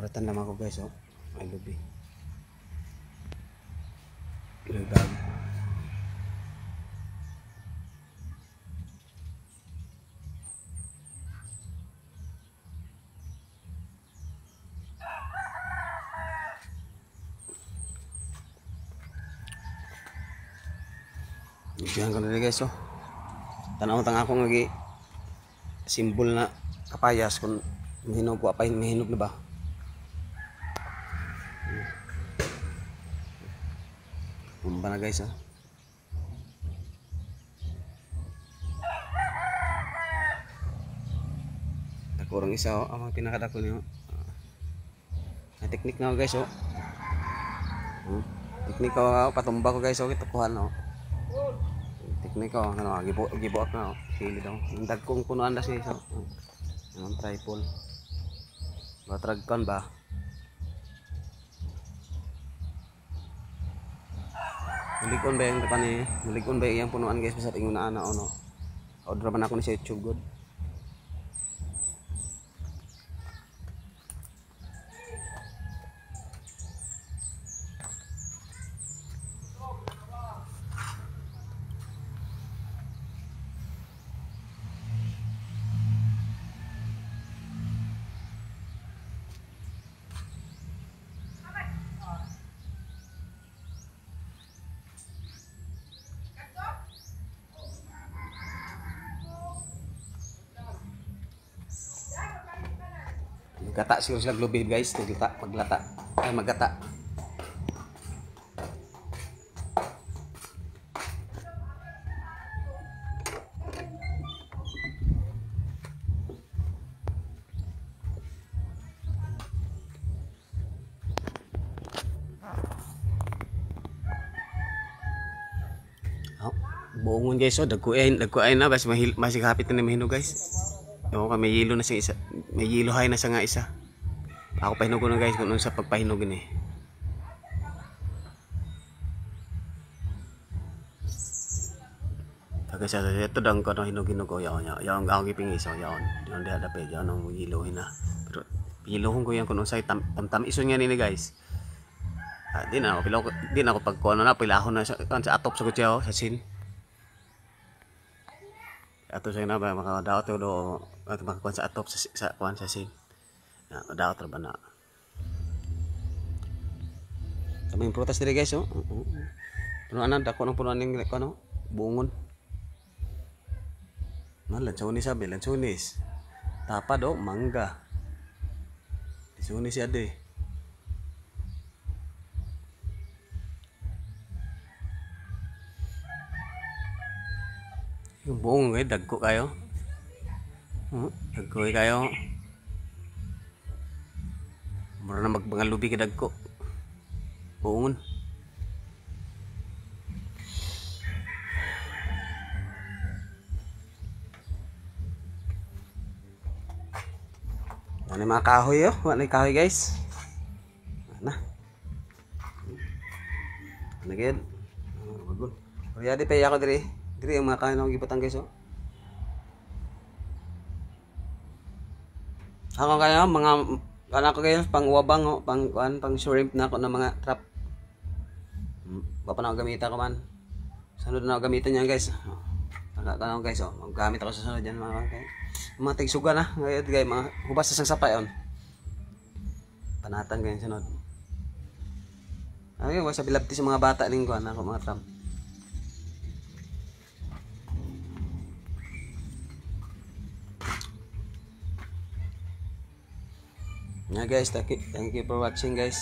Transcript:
Suratan naman ako guys, oh. Ay lubi. Ilagdag. Diyan ko na guys, oh. Tanaw-tang ako nga simbol na kapayas kung mahinog ko apay, mahinog na ba? Kumba na guys, oh. Dakurang isa, oh. Ang pinakadako niyo. May teknik na guys, oh. Teknik ko, oh. Patumba ko guys, oh. Itukuhan, oh. Teknik ko, ano, gibuak na, oh. Sili daw. Yung dagkong punuan na siya, oh. Yung tripod. Batragkan ba? Mulikon ba yung depan eh? Mulikon ba yung punuan guys? Basta tingin na ano. Order man ako ni sa YouTube good. Magkata siguro sila globib guys, maglata. Ay magkata. Oh, buongon guys, oh, dagkuain na bas masig hapit na mahinog guys. Oo, may yelo na siya isa. May yelo hay na siya nga isa. Ako pahinog ko na guys kung sa pagpahinog ni. Taga sa ito dang ko no hinog ko yaon. Yaon ako giping iso yaon. Diyon dia dapat yaon ang yelo na. Pero yelohon ko yan kung sa tam ison nga ni guys. Di na ako pagkuano na pilahon na sa atop sa kutsaw sa sin. Ato sa na ba makadaot to do at makakuan sa atop sa kuan sa sin. Na daot ra ba na. Kaming prutas diri guys, oh. Punuan dako ng punuan ning ano, bungon. Lansones sabi, lansones. Tapa do mangga. Lansones si ade. Yung buong eh, dagko kayo. Dagko kayo. Mura na magbangalubi ka dagko. Buongon. Ano mga kahoy yo? Ano yung kahoy guys? Ano? Ano gid? Bagol. Kuryade pa ako diri. Diri ang mga kain akong gipatang guys, oh. Ako kaya mga anak ko guys pang wabang, oh, pang shrimp na ako ng mga trap. Bapa na ako gamitan ko man. Sunod na ako gamitan niyan guys. Ano guys, oh. Maggamit ako sa sunod diyan mga kay. Mga tigsuga na, ngayon guys, mga hubas sa sapay on. Panatan ganyan sunod. Ay, wala sa bilabti sa mga bata ning ko anak ko mga trap. Yeah guys, thank you for watching guys.